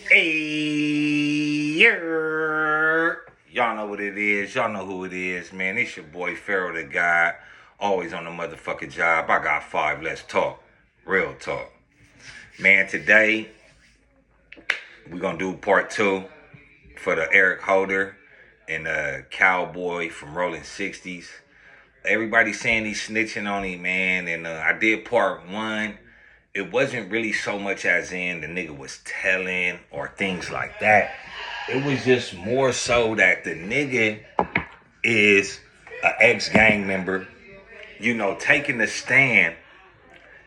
Hey, y'all know what it is. Y'all know who it is, man. It's your boy Pharaoh the God. Always on the motherfucking job. I got 5. Let's talk. Real talk. Man, today we're going to do part 2 for the Eric Holder and Cowboy from Rolling 60s. Everybody saying he's snitching on him, man. And I did part 1. It wasn't really so much as in the nigga was telling or things like that. It was just more so that the nigga is an ex-gang member, taking a stand.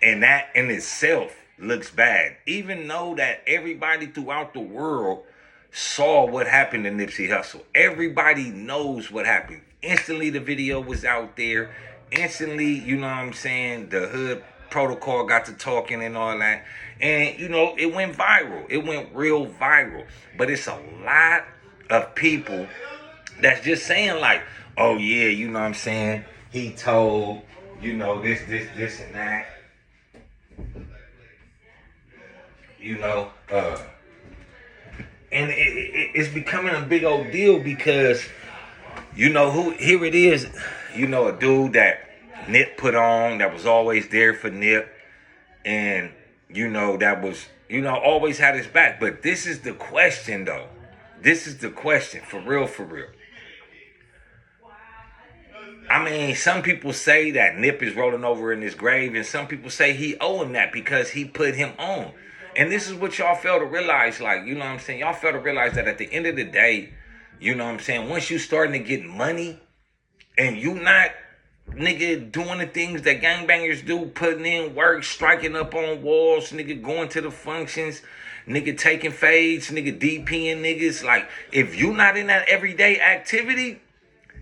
And that in itself looks bad. Even though that everybody throughout the world saw what happened to Nipsey Hussle. Everybody knows what happened. Instantly the video was out there. Instantly, the hood protocol got to talking and all that. And, it went viral. It went real viral. But it's a lot of people that's just saying like, oh yeah, he told, this and that. And it's becoming a big old deal because, here it is, a dude that Nip put on that was always there for Nip. And, that was, always had his back. But this is the question, though. This is the question, for real, for real. I mean, some people say that Nip is rolling over in his grave, and some people say he owe him that because he put him on. And this is what y'all fail to realize, Y'all fail to realize that at the end of the day, once you starting to get money and you not, nigga, doing the things that gangbangers do, putting in work, striking up on walls, nigga, going to the functions, nigga, taking fades, nigga, DPing niggas. Like, if you not in that everyday activity,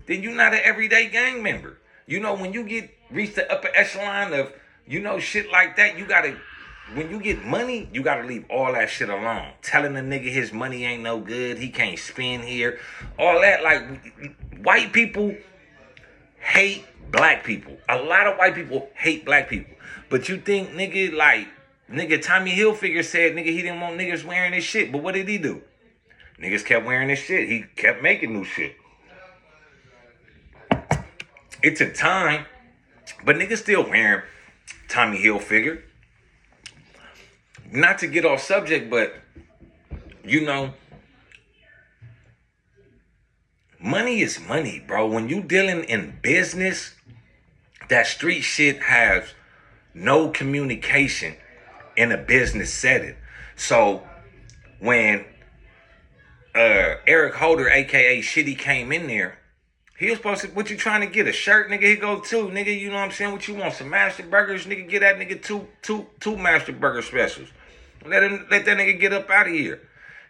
then you not an everyday gang member. When you reach the upper echelon of, shit like that, when you get money, you gotta leave all that shit alone. Telling the nigga his money ain't no good, he can't spend here, all that. Like, white people hate black people. A lot of white people hate black people. But you think, nigga, Tommy Hilfiger said, nigga, he didn't want niggas wearing this shit. But what did he do? Niggas kept wearing this shit. He kept making new shit. It took time, but niggas still wearing Tommy Hilfiger. Not to get off subject, but, money is money, bro. When you dealing in business, that street shit has no communication in a business setting. So when Eric Holder, a.k.a. Shitty, came in there, he was supposed to, what you trying to get, a shirt, nigga? He go 2, nigga, what you want, some Master Burgers? Nigga, get that nigga two Master Burger specials. Let that nigga get up out of here.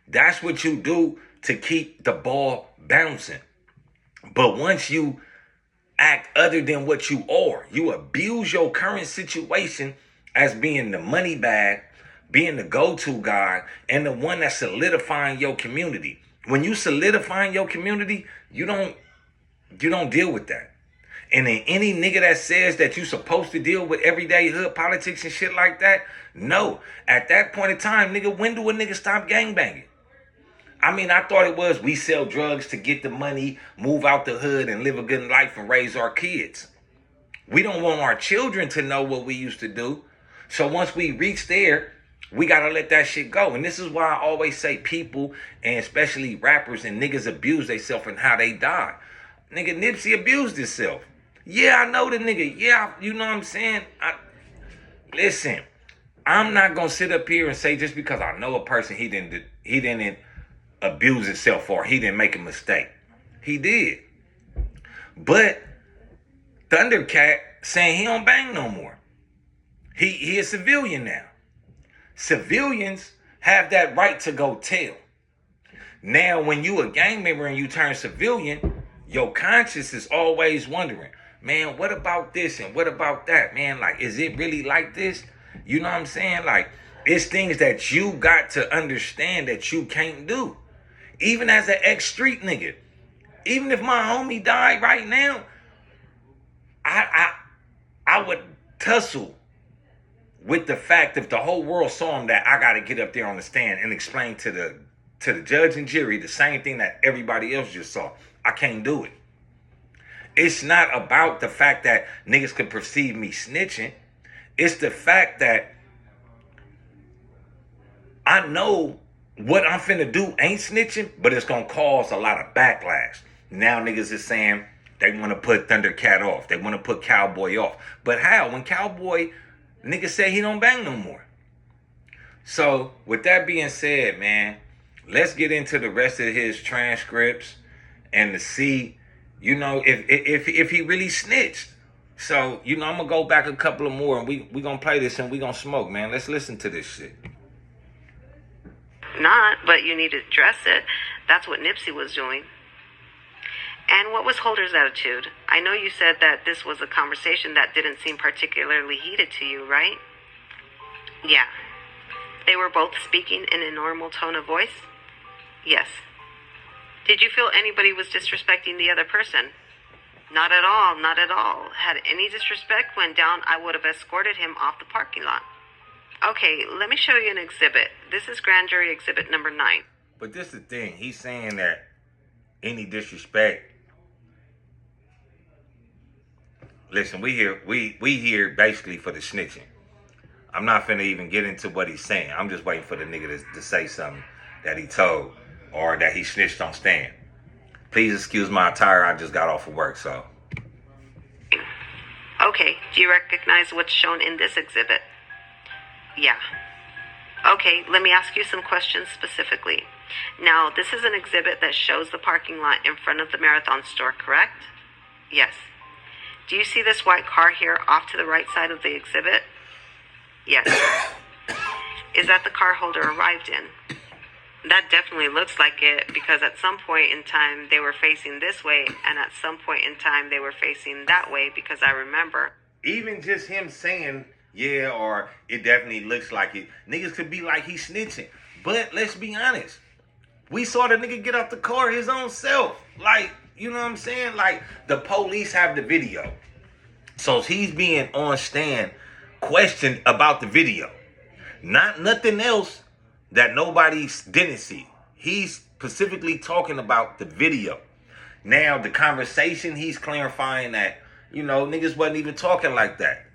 That's what you do to keep the ball bouncing. But once you act other than what you are, you abuse your current situation as being the money bag, being the go-to guy, and the one that's solidifying your community. When you solidifying your community, you don't deal with that. And then any nigga that says that you supposed to deal with everyday hood politics and shit like that, no. At that point in time, nigga, when do a nigga stop gangbanging? I mean, I thought it was we sell drugs to get the money, move out the hood, and live a good life and raise our kids. We don't want our children to know what we used to do. So once we reach there, we got to let that shit go. And this is why I always say people, and especially rappers and niggas, abuse themselves and how they die. Nigga, Nipsey abused himself. Yeah, I know the nigga. Yeah, you know what I'm saying? Listen, I'm not going to sit up here and say just because I know a person, he didn't abuse himself or he didn't make a mistake. He did. But Thundercat saying he don't bang no more. He a civilian now. Civilians have that right to go tell. Now, when you a gang member and you turn civilian, your conscience is always wondering, man, what about this and what about that? Man, like, is it really like this? You know what I'm saying? Like, it's things that you got to understand that you can't do. Even as an ex-street nigga. Even if my homie died right now, I would tussle with the fact if the whole world saw him that I got to get up there on the stand and explain to the judge and jury the same thing that everybody else just saw. I can't do it. It's not about the fact that niggas could perceive me snitching. It's the fact that I know what I'm finna do ain't snitching, but it's gonna cause a lot of backlash. Now niggas is saying they want to put Thundercat off. They want to put Cowboy off. But how? When Cowboy, niggas say he don't bang no more. So, with that being said, man, let's get into the rest of his transcripts and to see, you know, if he really snitched. So, you know, I'm going to go back a couple of more and we going to play this and we going to smoke, man. Let's listen to this shit. Not, but you need to address it. That's what Nipsey was doing. And what was Holder's attitude? I know you said that this was a conversation that didn't seem particularly heated to you, right? Yeah. They were both speaking in a normal tone of voice? Yes. Did you feel anybody was disrespecting the other person? Not at all, not at all. Had any disrespect went down, I would have escorted him off the parking lot. Okay, let me show you an exhibit. This is Grand Jury Exhibit number 9. But this is the thing. He's saying that any disrespect. Listen, we here basically for the snitching. I'm not finna even get into what he's saying. I'm just waiting for the nigga to say something that he told or that he snitched on stand. Please excuse my attire. I just got off of work, so. Okay, do you recognize what's shown in this exhibit? Yeah. Okay, let me ask you some questions specifically. Now, this is an exhibit that shows the parking lot in front of the Marathon store, correct? Yes. Do you see this white car here off to the right side of the exhibit? Yes. Is that the car Holder arrived in? That definitely looks like it because at some point in time they were facing this way and at some point in time they were facing that way because I remember. Even just him saying, yeah, or it definitely looks like it. Niggas could be like he's snitching. But let's be honest. We saw the nigga get out the car his own self. Like, you know what I'm saying? Like, the police have the video. So he's being on stand questioned about the video. Not nothing else that nobody didn't see. He's specifically talking about the video. Now, the conversation, he's clarifying that, you know, niggas wasn't even talking like that.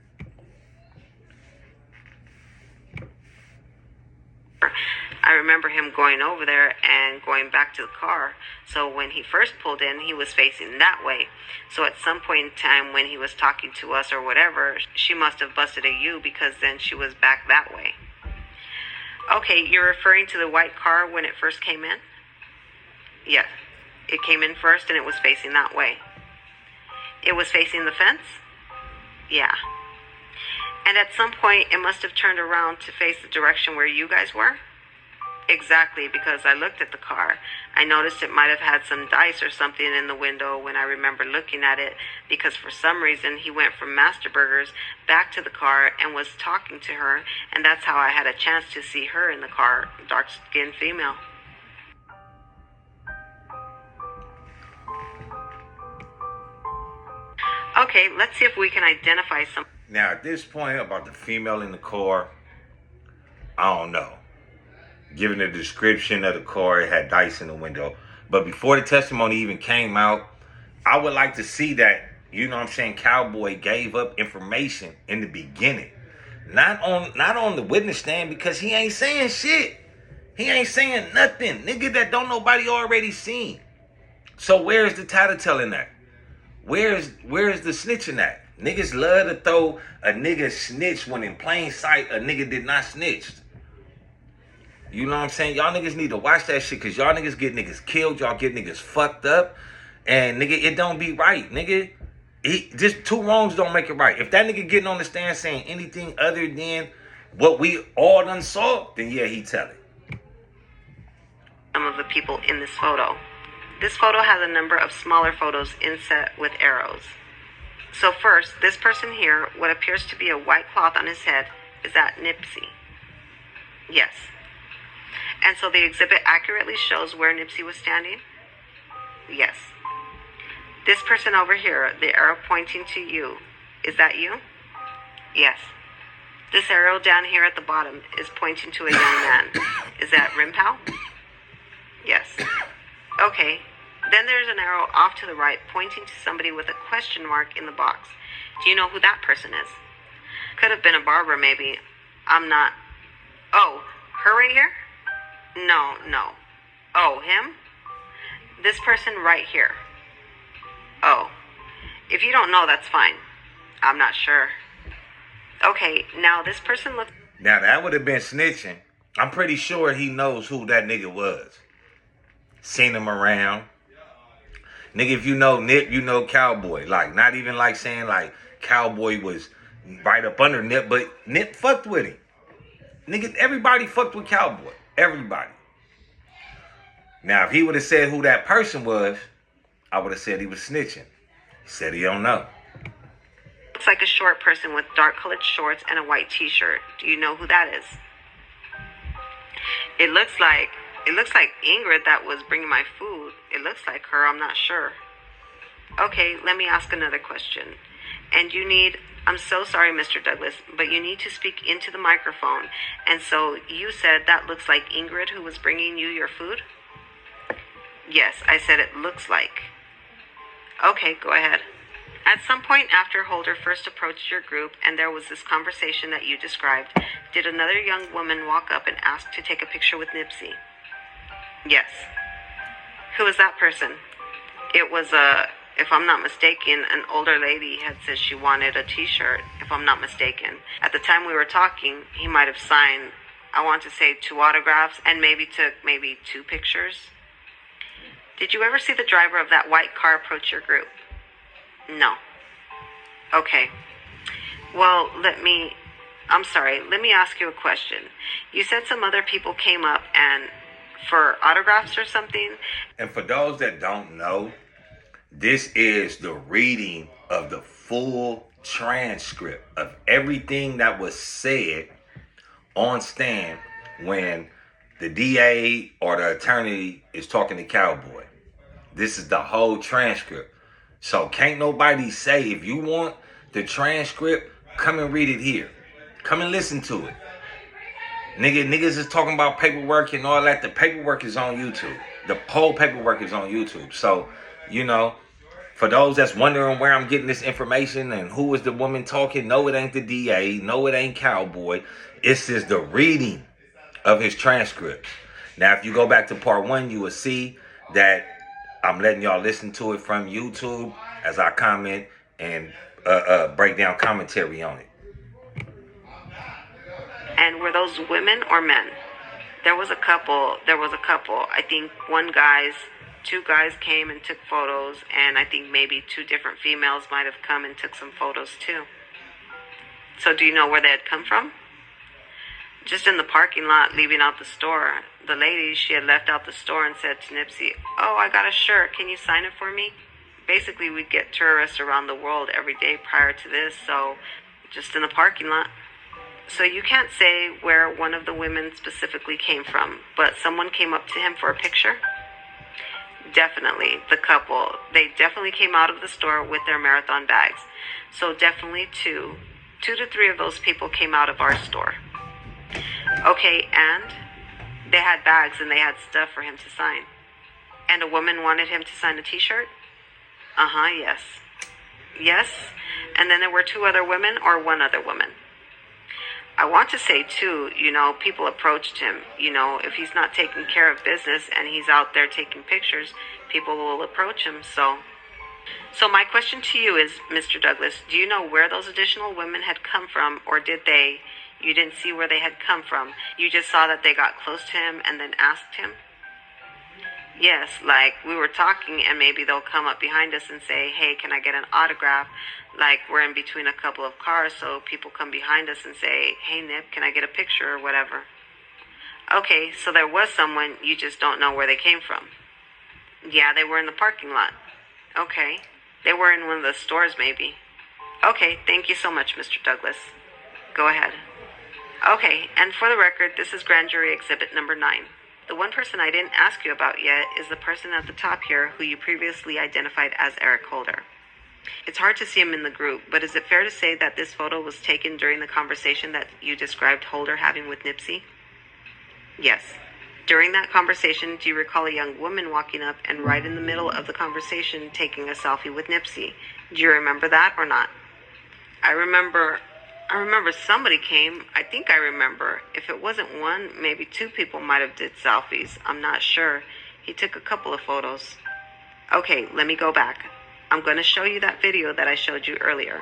I remember him going over there and going back to the car. So when he first pulled in, he was facing that way. So at some point in time when he was talking to us or whatever, she must have busted a U because then she was back that way. Okay, you're referring to the white car when it first came in? Yes. It came in first and it was facing that way. It was facing the fence? Yeah. And at some point it must have turned around to face the direction where you guys were? Exactly, because I looked at the car. I noticed it might have had some dice or something in the window when I remember looking at it, because for some reason he went from Master Burgers back to the car and was talking to her, and that's how I had a chance to see her in the car, dark-skinned female. Okay, let's see if we can identify some. Now, at this point about the female in the car, I don't know. Given the description of the car, it had dice in the window. But before the testimony even came out, I would like to see that, you know what I'm saying, Cowboy gave up information in the beginning. Not on the witness stand, because he ain't saying shit. He ain't saying nothing. Nigga that don't nobody already seen. So where's the tattletailing at? Where's the snitching at? Niggas love to throw a nigga snitch when in plain sight a nigga did not snitch. You know what I'm saying? Y'all niggas need to watch that shit, because y'all niggas get niggas killed. Y'all get niggas fucked up. And nigga, it don't be right, nigga. Just two wrongs don't make it right. If that nigga getting on the stand saying anything other than what we all done saw, then yeah, he tell it. Some of the people in this photo. This photo has a number of smaller photos inset with arrows. So first, this person here, what appears to be a white cloth on his head, is that Nipsey? Yes. And so the exhibit accurately shows where Nipsey was standing? Yes. This person over here, the arrow pointing to you, is that you? Yes. This arrow down here at the bottom is pointing to a young man. Is that Rimpao? Yes. Okay. Then there's an arrow off to the right pointing to somebody with a question mark in the box. Do you know who that person is? Could have been a barber, maybe. I'm not. Oh, her right here? No. Oh, him? This person right here. Oh. If you don't know, that's fine. I'm not sure. Okay, now this person looks... Now that would have been snitching. I'm pretty sure he knows who that nigga was. Seen him around. Nigga, if you know Nip, you know Cowboy. Like, not even like saying like Cowboy was right up under Nip, but Nip fucked with him. Nigga, everybody fucked with Cowboy. Everybody. Now, if he would have said who that person was, I would have said he was snitching. He said he don't know. Looks like a short person with dark colored shorts and a white t-shirt. Do you know who that is? It looks like Ingrid that was bringing my food. It looks like her, I'm not sure. Okay, let me ask another question. And you need, I'm so sorry, Mr. Douglas, but you need to speak into the microphone. And so you said that looks like Ingrid who was bringing you your food? Yes, I said it looks like. Okay, go ahead. At some point after Holder first approached your group and there was this conversation that you described, did another young woman walk up and ask to take a picture with Nipsey? Yes. Who was that person? It was if I'm not mistaken, an older lady had said she wanted a t-shirt, if I'm not mistaken. At the time we were talking, he might have signed, I want to say 2 autographs and maybe took 2 pictures. Did you ever see the driver of that white car approach your group? No. Okay. Well, let me ask you a question. You said some other people came up and for autographs or something? And for those that don't know, this is the reading of the full transcript of everything that was said on stand when the DA or the attorney is talking to Cowboy. This is the whole transcript. So can't nobody say, if you want the transcript, come and read it here. Come and listen to it. Niggas is talking about paperwork and all that. The paperwork is on YouTube. The whole paperwork is on YouTube. So, for those that's wondering where I'm getting this information and who is the woman talking, no, it ain't the DA. No, it ain't Cowboy. It's just the reading of his transcript. Now, if you go back to part 1, you will see that I'm letting y'all listen to it from YouTube as I comment and break down commentary on it. And were those women or men? There was a couple. I think 2 guys came and took photos, and I think maybe 2 different females might have come and took some photos too. So do you know where they had come from? Just in the parking lot, leaving out the store. The lady, she had left out the store and said to Nipsey, "Oh, I got a shirt. Can you sign it for me?" Basically, we'd get tourists around the world every day prior to this, so just in the parking lot. So you can't say where one of the women specifically came from, but someone came up to him for a picture? Definitely, the couple. They definitely came out of the store with their marathon bags. So definitely 2 to 3 of those people came out of our store. Okay, and they had bags and they had stuff for him to sign. And a woman wanted him to sign a t-shirt? Yes. Yes? And then there were 2 other women or 1 other woman? I want to say too, people approached him. If he's not taking care of business and he's out there taking pictures, people will approach him. So my question to you is, Mr. Douglas, do you know where those additional women had come from, or you didn't see where they had come from? You just saw that they got close to him and then asked him? Yes, like we were talking and maybe they'll come up behind us and say, "Hey, can I get an autograph?" Like we're in between a couple of cars, so people come behind us and say, "Hey, Nip, can I get a picture?" or whatever. Okay, so there was someone, you just don't know where they came from. Yeah, they were in the parking lot. Okay, they were in one of the stores maybe. Okay, thank you so much, Mr. Douglas. Go ahead. Okay, and for the record, this is Grand Jury Exhibit number 9. The one person I didn't ask you about yet is the person at the top here who you previously identified as Eric Holder. It's hard to see him in the group, but is it fair to say that this photo was taken during the conversation that you described Holder having with Nipsey? Yes. During that conversation, do you recall a young woman walking up and right in the middle of the conversation taking a selfie with Nipsey? Do you remember that or not? I remember somebody came. I think I remember. If it wasn't one, maybe two people might have did selfies. I'm not sure. He took a couple of photos. Okay, let me go back. I'm going to show you that video that I showed you earlier.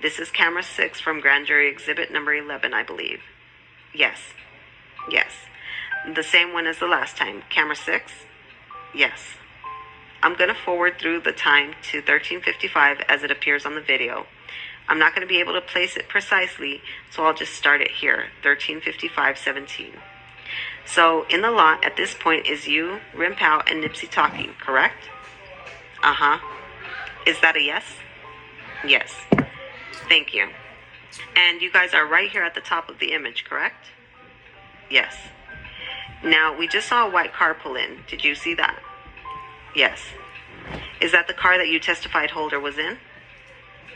This is camera 6 from Grand Jury Exhibit number 11, I believe. Yes. Yes. The same one as the last time. Camera 6? Yes. I'm going to forward through the time to 13:55 as it appears on the video. I'm not going to be able to place it precisely, so I'll just start it here, 13:55:17. So in the lot at this point is you, Rim Pow, and Nipsey talking, correct? Uh-huh. Is that a yes? Yes. Thank you. And you guys are right here at the top of the image, correct? Yes. Now, we just saw a white car pull in. Did you see that? Yes. Is that the car that you testified Holder was in?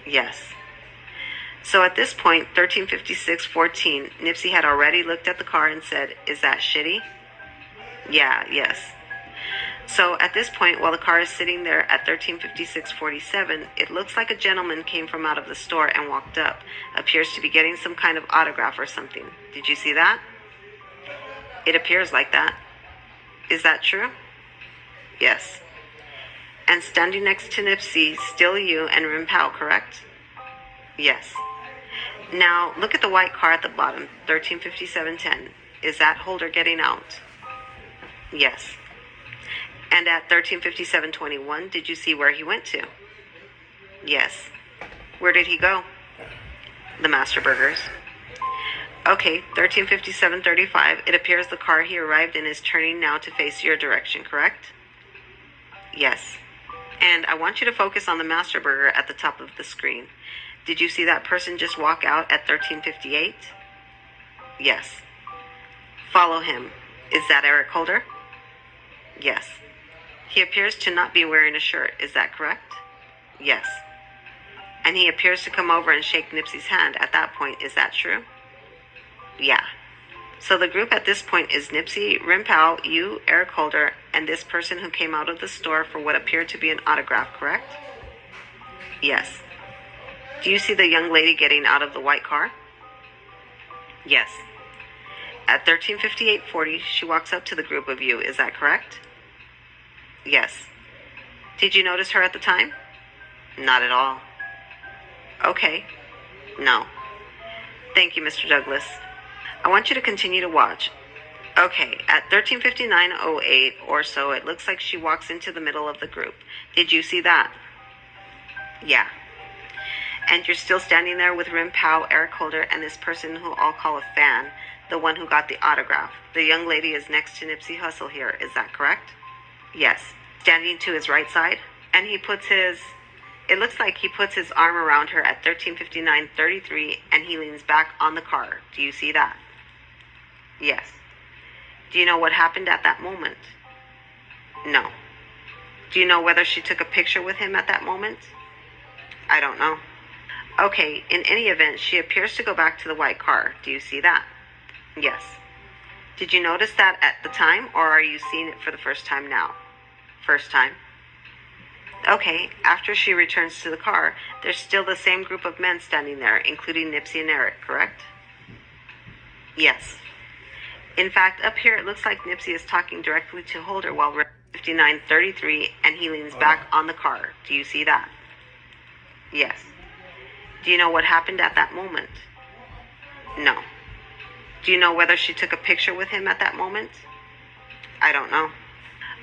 Yes. So at this point, 13:56:14, Nipsey had already looked at the car and said, "Is that shitty?" Yeah, yes. So at this point, while the car is sitting there at 13:56:47, it looks like a gentleman came from out of the store and walked up. Appears to be getting some kind of autograph or something. Did you see that? It appears like that. Is that true? Yes. And standing next to Nipsey, still you and Rim Pow, correct? Yes. Now, look at the white car at the bottom, 13:57:10. Is that Holder getting out? Yes. And at 13:57:21, did you see where he went to? Yes. Where did he go? The Master Burgers. Okay, 13:57:35. It appears the car he arrived in is turning now to face your direction, correct? Yes. And I want you to focus on the Master Burger at the top of the screen. Did you see that person just walk out at 13:58? Yes. Follow him. Is that Eric Holder? Yes. He appears to not be wearing a shirt. Is that correct? Yes. And he appears to come over and shake Nipsey's hand at that point. Is that true? Yeah. So the group at this point is Nipsey, Rim Pow, you, Eric Holder, and this person who came out of the store for what appeared to be an autograph, correct? Yes. Do you see the young lady getting out of the white car? Yes. At 13:58:40, she walks up to the group of you. Is that correct? Yes. Did you notice her at the time? Not at all. Okay. No. Thank you, Mr. Douglas. I want you to continue to watch. Okay, at 13:59:08 or so, it looks like she walks into the middle of the group. Did you see that? Yeah. And you're still standing there with Rim Pow, Eric Holder, and this person who I'll call a fan, the one who got the autograph. The young lady is next to Nipsey Hussle here. Is that correct? Yes. Standing to his right side, and it looks like he puts his arm around her at 13:59:33, and he leans back on the car. Do you see that? Yes. Do you know what happened at that moment? No. Do you know whether she took a picture with him at that moment? I don't know. Okay, in any event, she appears to go back to the white car. Do you see that? Yes. Did you notice that at the time, or are you seeing it for the first time now? First time. Okay, after she returns to the car, there's still the same group of men standing there, including Nipsey and Eric, correct? Yes. In fact, up here it looks like Nipsey is talking directly to Holder while we're at 59:33, and he leans back on the car. Do you see that? Yes. Do you know what happened at that moment? No. Do you know whether she took a picture with him at that moment? I don't know.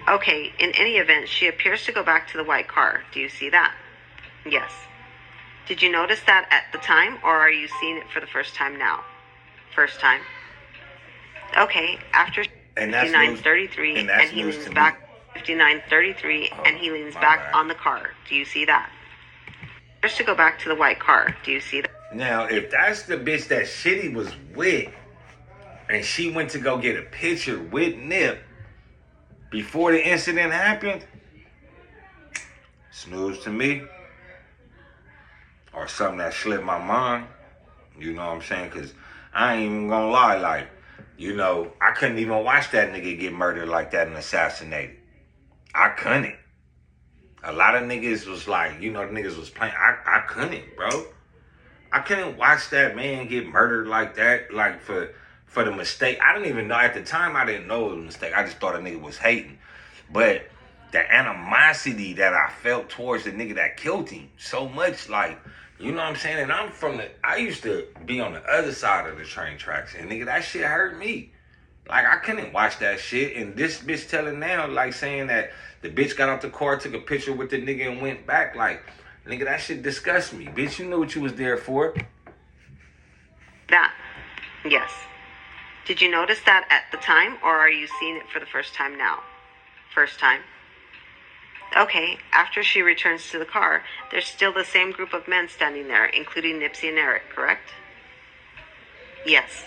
Okay, in any event, she appears to go back to the white car. Do you see that? Yes. Did you notice that at the time, or are you seeing it for the first time now? First time. Okay, after 59:33, and he leans back 59:33, and he leans back on the car. Do you see that? Just to go back to the white car. Do you see that? Now, if that's the bitch that Shitty was with, and she went to go get a picture with Nip before the incident happened, snooze to me. or something that slipped my mind. You know what I'm saying? Because I ain't even gonna lie, like, you know, I couldn't even watch that nigga get murdered like that and assassinated. I couldn't. A lot of niggas was like, you know, the niggas was playing. I couldn't, bro. I couldn't watch that man get murdered like that, like for the mistake. I didn't even know at the time. I didn't know it was a mistake. I just thought a nigga was hating. But the animosity that I felt towards the nigga that killed him so much, like, you know what I'm saying? And I used to be on the other side of the train tracks, and nigga, that shit hurt me. Like, I couldn't watch that shit. And this bitch telling now, like, saying that the bitch got out the car, took a picture with the nigga and went back. Like, nigga, that shit disgusts me. Bitch, you knew what you was there for. That, yes. Did you notice that at the time, or are you seeing it for the first time now? First time? Okay, after she returns to the car, there's still the same group of men standing there, including Nipsey and Eric, correct? Yes.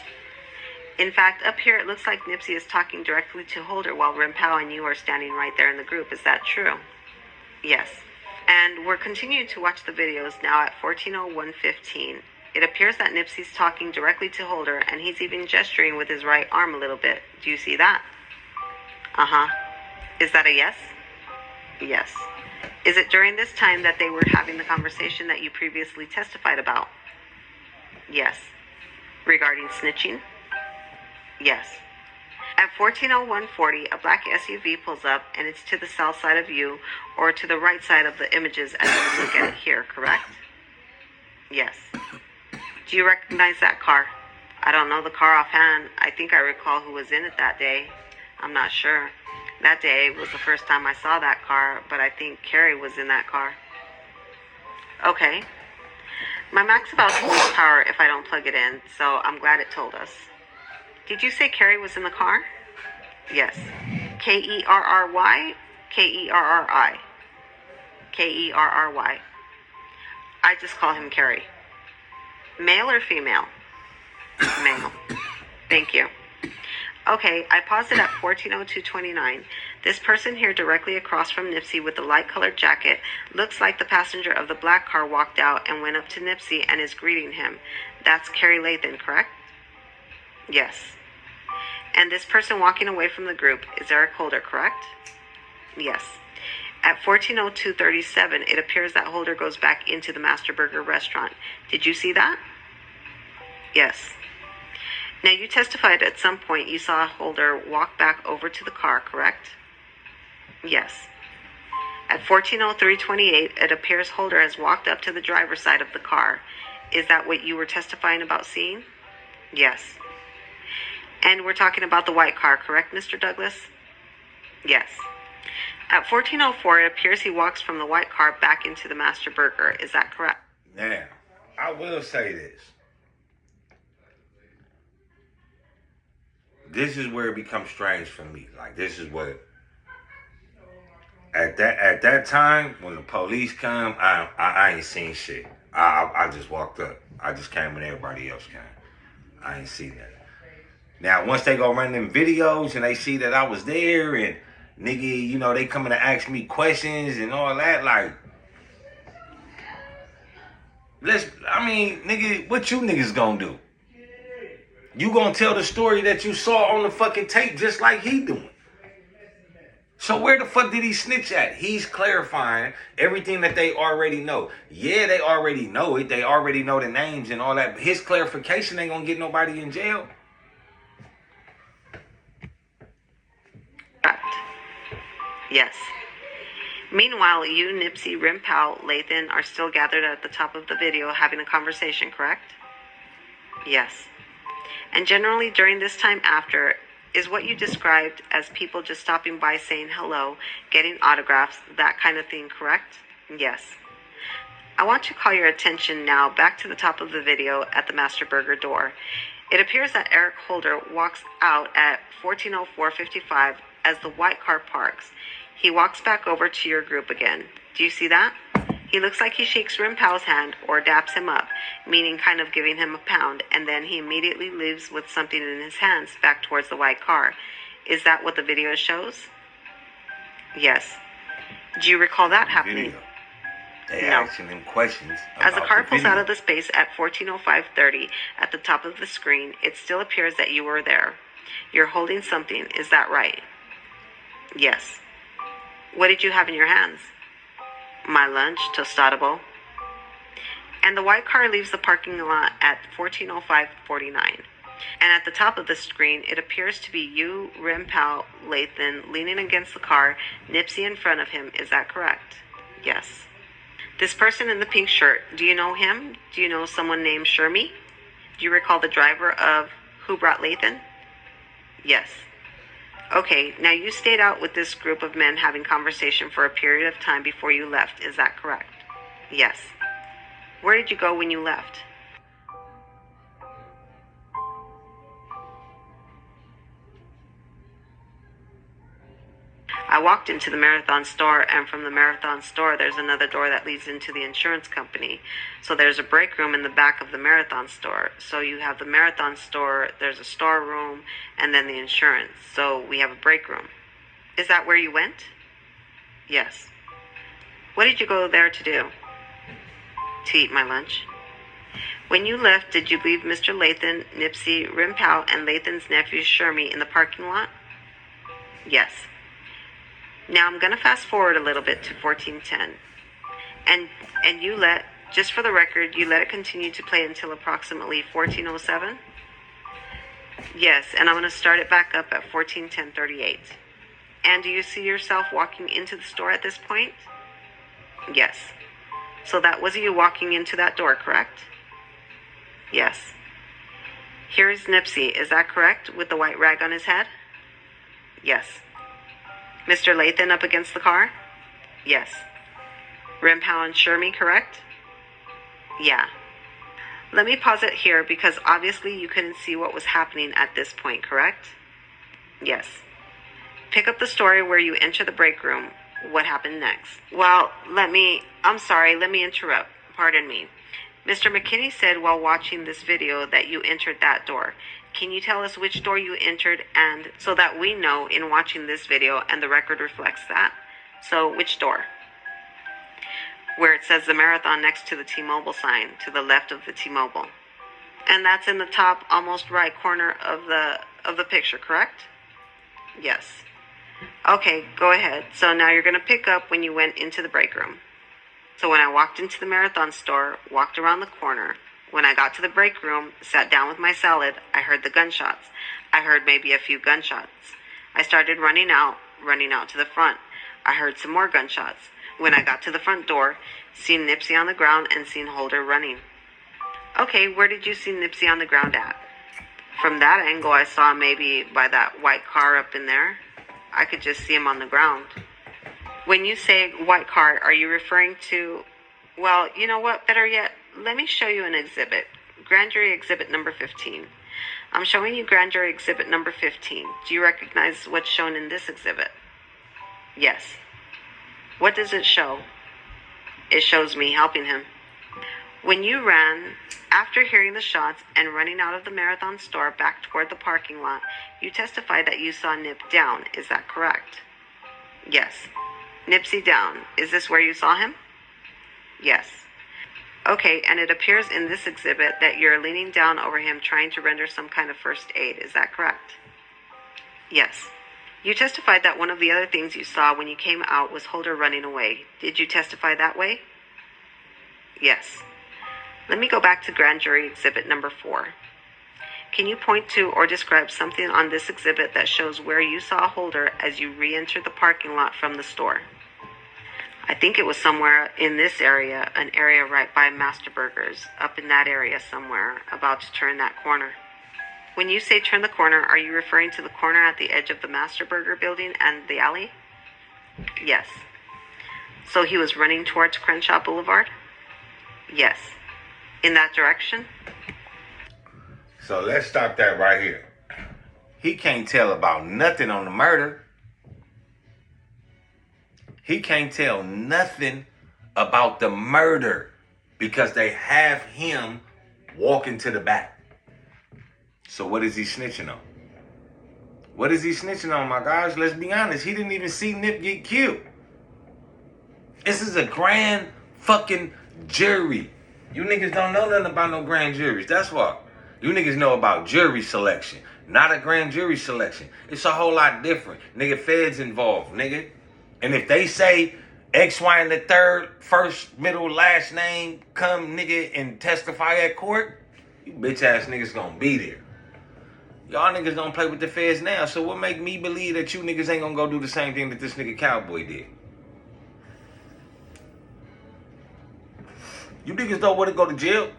In fact, up here it looks like Nipsey is talking directly to Holder while Rimpao and you are standing right there in the group. Is that true? Yes. And we're continuing to watch the videos now at 14:01:15. It appears that Nipsey's talking directly to Holder, and he's even gesturing with his right arm a little bit. Do you see that? Uh-huh. Is that a yes? Yes. Is it during this time that they were having the conversation that you previously testified about? Yes. Regarding snitching? Yes. At 14:01:40, a black SUV pulls up, and it's to the south side of you, or to the right side of the images as you look at it here, correct? Yes. Do you recognize that car? I don't know the car offhand. I think I recall who was in it that day. I'm not sure. That day was the first time I saw that car, but I think Carrie was in that car. Okay. My Mac's about to lose power if I don't plug it in, so I'm glad it told us. Did you say Carrie was in the car? Yes. Kerry? Kerri? Kerry. I just call him Carrie. Male or female? Male. Thank you. Okay, I paused it at 14:02:29. This person here directly across from Nipsey with the light-colored jacket looks like the passenger of the black car walked out and went up to Nipsey and is greeting him. That's Carrie Lathan, correct? Yes. And this person walking away from the group is Eric Holder, correct? Yes. At 14:02:37, it appears that Holder goes back into the Master Burger restaurant. Did you see that? Yes. Now, you testified at some point you saw Holder walk back over to the car, correct? Yes. At 14:03:28, it appears Holder has walked up to the driver's side of the car. Is that what you were testifying about seeing? Yes. And we're talking about the white car, correct, Mr. Douglas? Yes. At 14:04, it appears he walks from the white car back into the Master Burger. Is that correct? Now, I will say this. This is where it becomes strange for me. Like, this is what... At that time, when the police come, I ain't seen shit. I just walked up. I just came when everybody else came. I ain't see that. Now, once they go run them videos and they see that I was there and nigga, you know, they coming to ask me questions and all that, like, nigga, what you niggas gonna do? You gonna tell the story that you saw on the fucking tape just like he doing. So where the fuck did he snitch at? He's clarifying everything that they already know. Yeah, they already know it. They already know the names and all that. But his clarification ain't gonna get nobody in jail. Yes. Meanwhile, you, Nipsey, Rimpao, Lathan are still gathered at the top of the video having a conversation, correct? Yes. And generally during this time after is what you described as people just stopping by saying hello, getting autographs, that kind of thing, correct? Yes. I want to call your attention now back to the top of the video at the Master Burger door. It appears that Eric Holder walks out at 14:04:55 as the white car parks. He walks back over to your group again. Do you see that? He looks like he shakes Rimpao's hand or daps him up, meaning kind of giving him a pound, and then he immediately leaves with something in his hands back towards the white car. Is that what the video shows? Yes. Do you recall that happening? They No. asking him questions As the about car the pulls video. out of the space at 14:05:30 at the top of the screen, it still appears that you were there. You're holding something, is that right? Yes. What did you have in your hands? My lunch, tostado bowl. And the white car leaves the parking lot at 14:05:49. And at the top of the screen, it appears to be you, Rimpal, Lathan, leaning against the car, Nipsey in front of him. Is that correct? Yes. This person in the pink shirt, do you know him? Do you know someone named Shermy? Do you recall the driver of Who Brought Lathan? Yes. Okay, now you stayed out with this group of men having conversation for a period of time before you left. Is that correct? Yes. Where did you go when you left? I walked into the Marathon store, and from the Marathon store, there's another door that leads into the insurance company. So there's a break room in the back of the Marathon store. So you have the Marathon store, there's a store room, and then the insurance. So we have a break room. Is that where you went? Yes. What did you go there to do? To eat my lunch. When you left, did you leave Mr. Lathan, Nipsey, Rimpal, and Lathan's nephew Shermy in the parking lot? Yes. Now I'm going to fast forward a little bit to 14:10. And you let, just for the record, you let it continue to play until approximately 14:07? Yes, and I'm going to start it back up at 14:10:38. And do you see yourself walking into the store at this point? Yes. So that was you walking into that door, correct? Yes. Here is Nipsey, is that correct, with the white rag on his head? Yes. Mr. Lathan up against the car? Yes. Rimpal and Shermy, correct? Yeah. Let me pause it here because obviously you couldn't see what was happening at this point, correct? Yes. Pick up the story where you enter the break room. What happened next? Well, let me interrupt. Pardon me. Mr. McKinney said while watching this video that you entered that door. Can you tell us which door you entered, and so that we know in watching this video and the record reflects that? So which door? Where it says the Marathon next to the T-Mobile sign, to the left of the T-Mobile. And that's in the top almost right corner of the picture, correct? Yes. Okay, go ahead. So now you're going to pick up when you went into the break room. So when I walked into the Marathon store, walked around the corner, when I got to the break room, sat down with my salad, I heard the gunshots. I heard maybe a few gunshots. I started running out to the front. I heard some more gunshots. When I got to the front door, seen Nipsey on the ground and seen Holder running. Okay, where did you see Nipsey on the ground at? From that angle, I saw maybe by that white car up in there. I could just see him on the ground. When you say white car, are you referring to, well, you know what, better yet, let me show you an exhibit. Grand jury exhibit number 15. I'm showing you grand jury exhibit number 15. Do you recognize what's shown in this exhibit? Yes. What does it show? It shows me helping him. When you ran, after hearing the shots and running out of the Marathon store back toward the parking lot, you testified that you saw Nip down. Is that correct? Yes. Nipsey down. Is this where you saw him? Yes. Okay, and it appears in this exhibit that you're leaning down over him trying to render some kind of first aid. Is that correct? Yes. You testified that one of the other things you saw when you came out was Holder running away. Did you testify that way? Yes. Let me go back to grand jury exhibit number 4. Can you point to or describe something on this exhibit that shows where you saw Holder as you re-entered the parking lot from the store? I think it was somewhere in this area, an area right by Master Burgers, up in that area somewhere, about to turn that corner. When you say turn the corner, are you referring to the corner at the edge of the Master Burger building and the alley? Yes. So he was running towards Crenshaw Boulevard? Yes. In that direction? So let's stop that right here. He can't tell about nothing on the murder. He can't tell nothing about the murder because they have him walking to the back. So what is he snitching on? What is he snitching on, my guys? Let's be honest. He didn't even see Nip get killed. This is a grand fucking jury. You niggas don't know nothing about no grand juries. That's why. You niggas know about jury selection, not a grand jury selection. It's a whole lot different. Nigga, feds involved, nigga. And if they say X, Y, and the third, first, middle, last name, come, nigga, and testify at court, you bitch ass niggas gonna be there. Y'all niggas don't play with the feds now, so what make me believe that you niggas ain't gonna go do the same thing that this nigga Cowboy did? You niggas don't want to go to jail.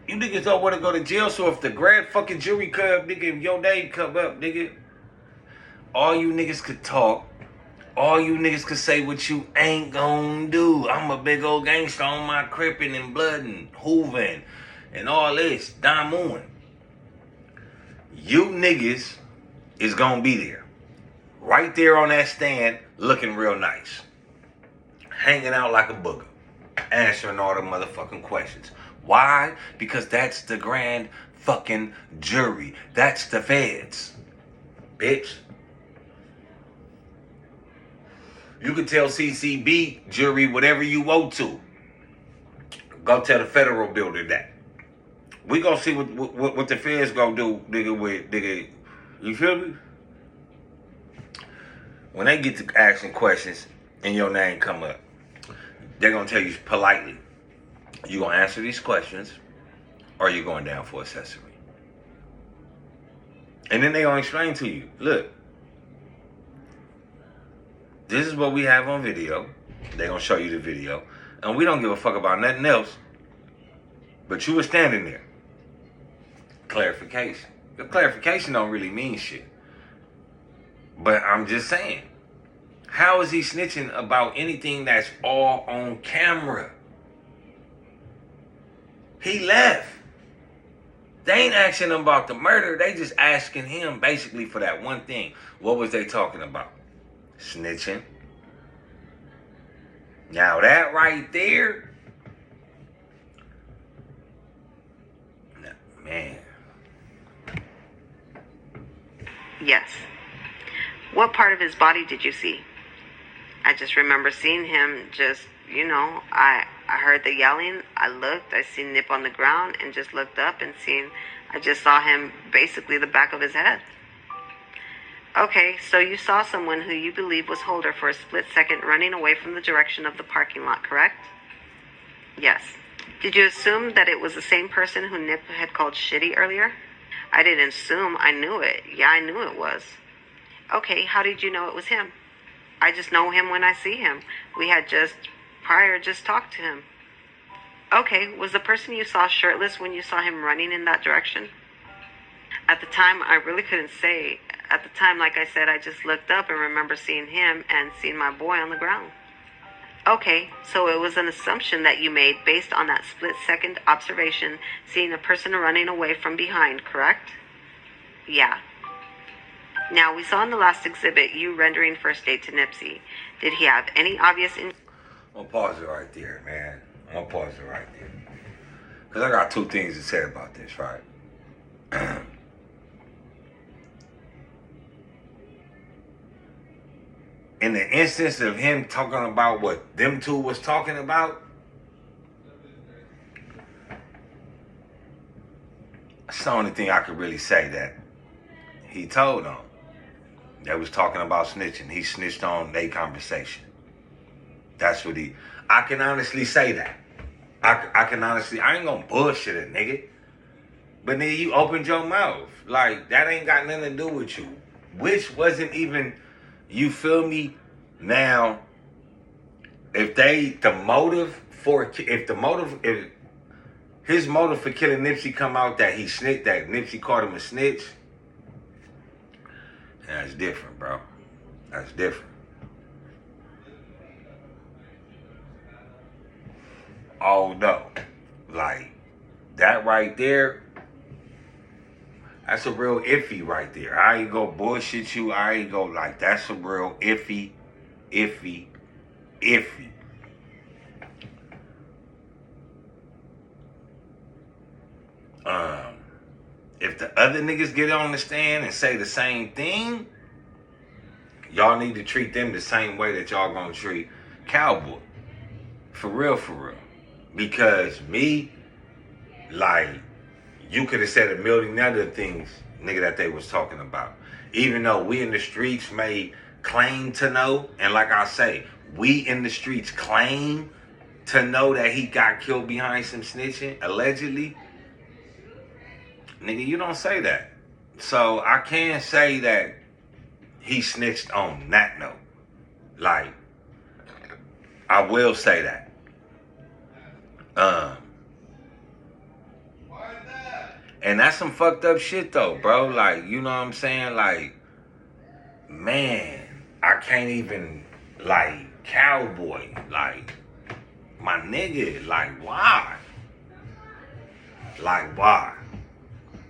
You niggas don't want to go to jail, so if the grand fucking jury come, nigga, if your name come up, nigga, all you niggas could talk, all you niggas could say what you ain't gonna do. I'm a big old gangster on my crippin' and bloodin', hoovin', and all this, diamond. You niggas is gonna be there. Right there on that stand, looking real nice. Hanging out like a booger. Answering all the motherfucking questions. Why? Because that's the grand fucking jury. That's the feds. Bitch. You can tell CCB jury whatever you want to. Go tell the federal building that. We gonna see what the feds gonna do, nigga, with, nigga. You feel me? When they get to asking questions and your name come up, they're going to tell you politely, you going to answer these questions or you going down for accessory. And then they going to explain to you, look, this is what we have on video. They're going to show you the video. And we don't give a fuck about nothing else. But you were standing there. Clarification. The clarification don't really mean shit. But I'm just saying. How is he snitching about anything that's all on camera? He left. They ain't asking him about the murder. They just asking him basically for that one thing. What was they talking about? Snitching. Now that right there, man. Yes. What part of his body did you see? I just remember seeing him just, I heard the yelling. I looked, I seen Nip on the ground and just looked up and I just saw him basically the back of his head. Okay, so you saw someone who you believe was Holder for a split second running away from the direction of the parking lot, correct? Yes. Did you assume that it was the same person who Nip had called shitty earlier? I didn't assume, I knew it. Yeah, I knew it was. Okay, how did you know it was him? I just know him when I see him. We had just talked to him. Okay, was the person you saw shirtless when you saw him running in that direction? At the time, I really couldn't say. At the time, like I said, I just looked up and remember seeing him and seeing my boy on the ground. Okay, so it was an assumption that you made based on that split-second observation, seeing a person running away from behind, correct? Yeah. Now, we saw in the last exhibit you rendering first aid to Nipsey. Did he have any obvious... I'm going to pause it right there, man. I'm going to pause it right there. Because I got two things to say about this, right? In the instance of him talking about what them two was talking about, that's the only thing I could really say that he told them. They was talking about snitching. He snitched on their conversation. That's what I can honestly say that. I can honestly, I ain't gonna bullshit it, nigga. But nigga, you opened your mouth. Like, that ain't got nothing to do with you. Which wasn't even, you feel me? Now, if his motive for killing Nipsey come out that he snitched, that Nipsey called him a snitch, that's different, bro. That's different. Oh no. Like, that right there, that's a real iffy right there. I ain't go bullshit you. I ain't go like, that's a real iffy. If the other niggas get on the stand and say the same thing, y'all need to treat them the same way that y'all gonna treat Cowboy. For real, for real. Because me, like, you could have said a million other things, nigga, that they was talking about. Even though we in the streets may claim to know, and like I say, we in the streets claim to know that he got killed behind some snitching, allegedly. Nigga, you don't say that. So I can say that he snitched on that note. Like, I will say that. And that's some fucked up shit though, bro. Like, you know what I'm saying? Like, man, I can't even, like, Cowboy, like, my nigga, like, why? Like, why?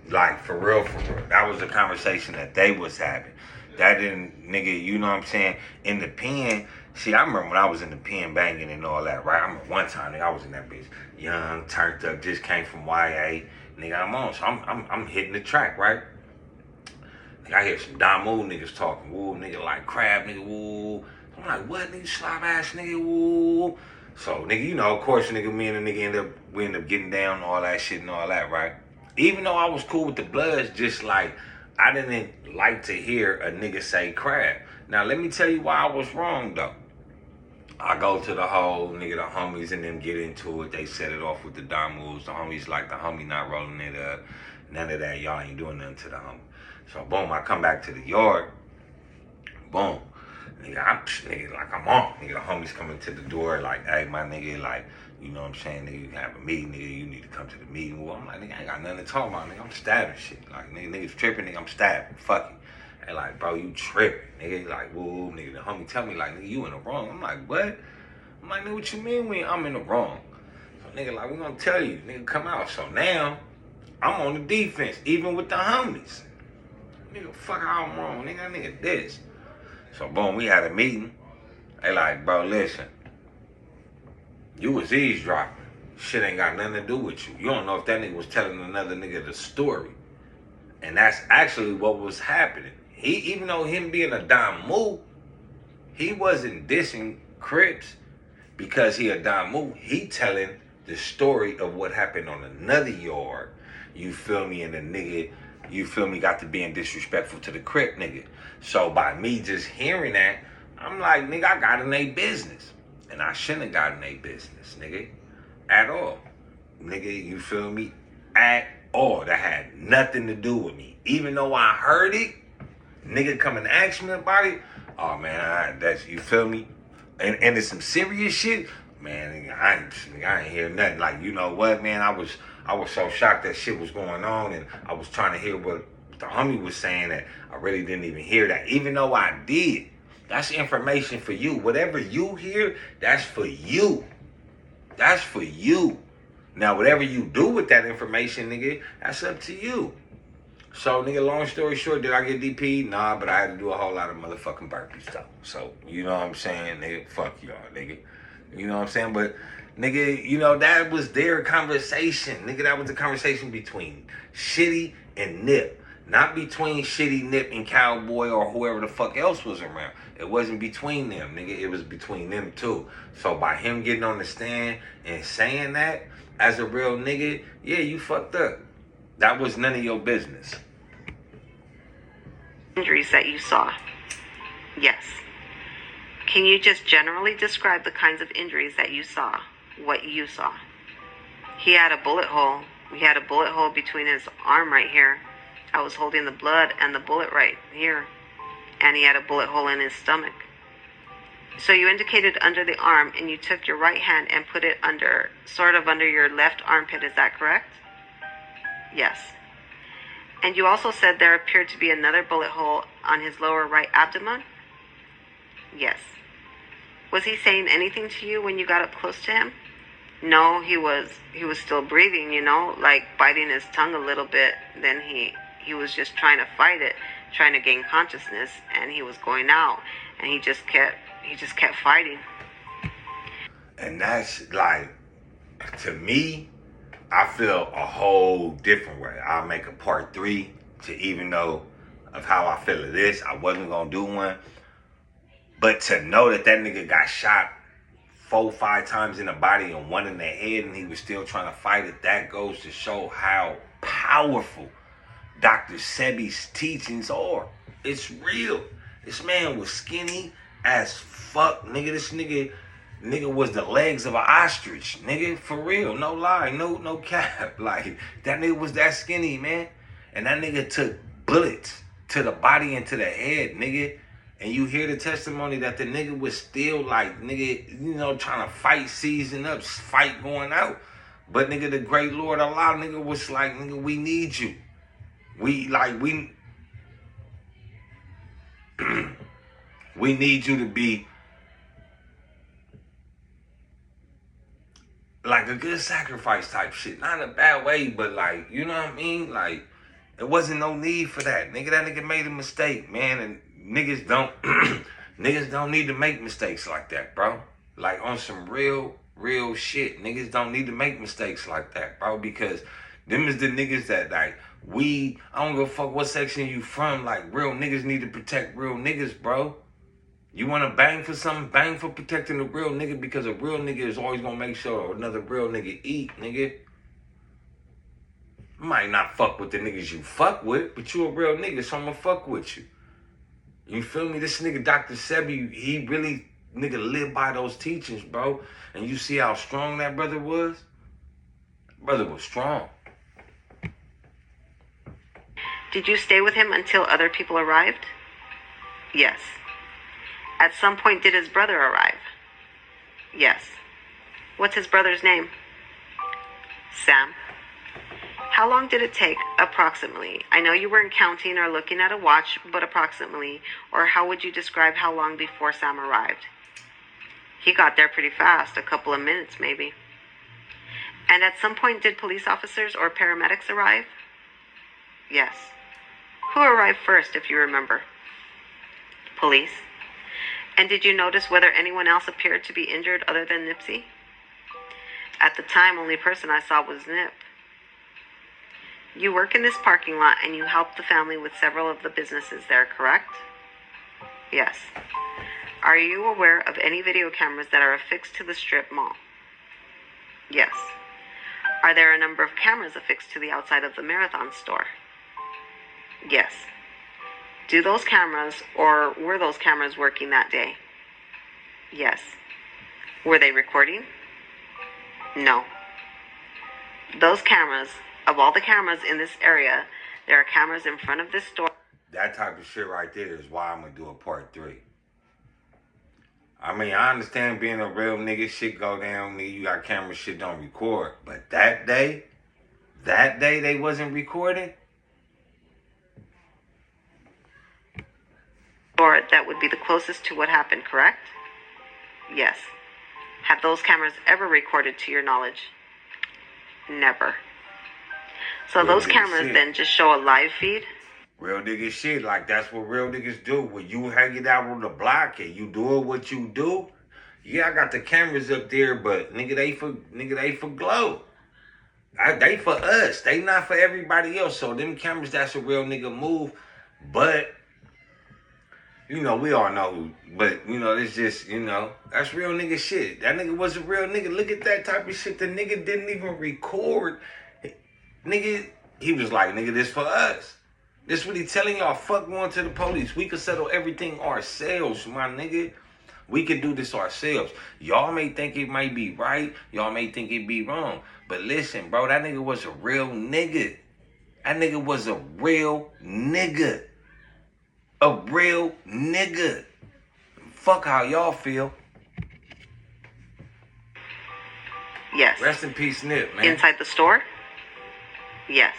Like, for real, for real. That was a conversation that they was having. That didn't, nigga, you know what I'm saying? In the pen, see, I remember when I was in the pen banging and all that, right? I remember one time, nigga, I was in that bitch, young, turned up, just came from YA. Nigga, I'm on, so I'm hitting the track, right? Nigga, I hear some Damu niggas talking, woo, nigga, like crab, nigga, woo. I'm like, what, nigga, slob ass, nigga, woo. So, nigga, you know, of course, nigga, me and the nigga we end up getting down, all that shit and all that, right? Even though I was cool with the Bloods, just like, I didn't like to hear a nigga say crab. Now, let me tell you why I was wrong, though. I go to the whole, nigga, the homies and them get into it. They set it off with the Damus. The homies like the homie not rolling it up. None of that. Y'all ain't doing nothing to the homie. So, boom, I come back to the yard. Boom. Nigga, like I'm on. Nigga, the homies coming to the door like, hey, my nigga, like, you know what I'm saying? Nigga, you can have a meeting. Nigga, you need to come to the meeting. Well, I'm like, nigga, I ain't got nothing to talk about. Nigga, I'm stabbing shit. Like, niggas tripping. Nigga, I'm stabbing. Fuck it. And like, bro, you tripping, nigga. Like, woo, nigga. The homie tell me, like, nigga, you in the wrong. I'm like, what? I'm like, nigga, what you mean I'm in the wrong? So, nigga, like, we gonna tell you, nigga, come out. So now, I'm on the defense, even with the homies. Nigga, fuck how I'm wrong, nigga, this. So, boom, we had a meeting. They like, bro, listen. You was eavesdropping. Shit ain't got nothing to do with you. You don't know if that nigga was telling another nigga the story. And that's actually what was happening. He, even though him being a Damu, he wasn't dissing Crips because he a Damu. He telling the story of what happened on another yard. You feel me? And the nigga, you feel me, got to being disrespectful to the Crip nigga. So by me just hearing that, I'm like, nigga, I got in a business. And I shouldn't have gotten a business, nigga. At all. Nigga, you feel me? At all. That had nothing to do with me. Even though I heard it, nigga come and ask me about it. Oh man, that's, you feel me? And it's some serious shit. Man, nigga, I ain't hear nothing. Like, you know what, man? I was so shocked that shit was going on, and I was trying to hear what the homie was saying that I really didn't even hear that. Even though I did. That's information for you. Whatever you hear, that's for you. That's for you. Now, whatever you do with that information, nigga, that's up to you. So, nigga, long story short, did I get DP? Nah, but I had to do a whole lot of motherfucking burpees, though. So, you know what I'm saying, nigga? Fuck y'all, nigga. You know what I'm saying? But, nigga, you know, that was their conversation. Nigga, that was the conversation between Shitty and Nip. Not between Shitty, Nip, and Cowboy or whoever the fuck else was around. It wasn't between them, nigga. It was between them two. So by him getting on the stand and saying that as a real nigga, yeah, you fucked up. That was none of your business. Injuries that you saw. Yes. Can you just generally describe the kinds of injuries that you saw? What you saw? He had a bullet hole. We had a bullet hole between his arm right here. I was holding the blood and the bullet right here. And he had a bullet hole in his stomach. So you indicated under the arm, and you took your right hand and put it under, sort of under your left armpit. Is that correct? Yes. And you also said there appeared to be another bullet hole on his lower right abdomen? Yes. Was he saying anything to you when you got up close to him? No, he was still breathing, you know, like biting his tongue a little bit. Then he was just trying to fight it, trying to gain consciousness, and he was going out, and he just kept fighting. And that's like, to me, I feel a whole different way. I'll make a part 3 to even know of how I feel of this. I wasn't gonna do one, but to know that nigga got shot 4, 5 times in the body and 1 in the head, and he was still trying to fight it. That goes to show how powerful Dr. Sebi's teachings are. It's real. This man was skinny as fuck, nigga. This nigga was the legs of an ostrich, nigga. For real, no lie, no cap. Like, that nigga was that skinny, man. And that nigga took bullets to the body and to the head, nigga. And you hear the testimony that the nigga was still like, nigga, you know, trying to fight, season up, fight going out. But nigga, the great Lord Allah, nigga, was like, nigga, we need you. We need you to be like a good sacrifice type shit. Not in a bad way, but like, you know what I mean? Like, it wasn't no need for that. Nigga, that nigga made a mistake, man. And niggas don't niggas don't need to make mistakes like that, bro. Like, on some real shit. Niggas don't need to make mistakes like that, bro. Because them is the niggas that, like, I don't give a fuck what section you from. Like, real niggas need to protect real niggas, bro. You want to bang for something, bang for protecting a real nigga, because a real nigga is always going to make sure another real nigga eat, nigga. You might not fuck with the niggas you fuck with, but you a real nigga, so I'm going to fuck with you. You feel me? This nigga, Dr. Sebi, he really, nigga, lived by those teachings, bro. And you see how strong that brother was? Brother was strong. Did you stay with him until other people arrived? Yes. At some point, did his brother arrive? Yes. What's his brother's name? Sam. How long did it take, approximately? I know you weren't counting or looking at a watch, but approximately, or how would you describe how long before Sam arrived? He got there pretty fast, a couple of minutes maybe. And at some point, did police officers or paramedics arrive? Yes. Who arrived first, if you remember? Police. And did you notice whether anyone else appeared to be injured other than Nipsey? At the time, only person I saw was Nip. You work in this parking lot and you help the family with several of the businesses there, correct? Yes. Are you aware of any video cameras that are affixed to the strip mall? Yes. Are there a number of cameras affixed to the outside of the Marathon store? Yes. Do those cameras, or were those cameras working that day? Yes. Were they recording? No. Those cameras, of all the cameras in this area, there are cameras in front of this store. That type of shit right there is why I'm going to do a part 3. I mean, I understand being a real nigga, shit go down, nigga, you got camera, shit don't record. But that day they wasn't recording. Or that would be the closest to what happened, correct? Yes. Have those cameras ever recorded to your knowledge? Never. So Real those nigga cameras shit. then just show a live feed? Real nigga shit, like that's what real niggas do. When you hang it out on the block and you doing what you do, yeah, I got the cameras up there, but nigga, they for glow. They for us. They not for everybody else. So them cameras, that's a real nigga move. But you know, we all know who, but, you know, it's just, you know, that's real nigga shit. That nigga was a real nigga. Look at that type of shit. The nigga didn't even record. Nigga, he was like, nigga, this for us. This what he telling y'all, fuck going to the police. We could settle everything ourselves, my nigga. We could do this ourselves. Y'all may think it might be right. Y'all may think it be wrong. But listen, bro, that nigga was a real nigga. That nigga was a real nigga. A real nigga. Fuck how y'all feel. Yes. Rest in peace, Nip, man. Inside the store? Yes.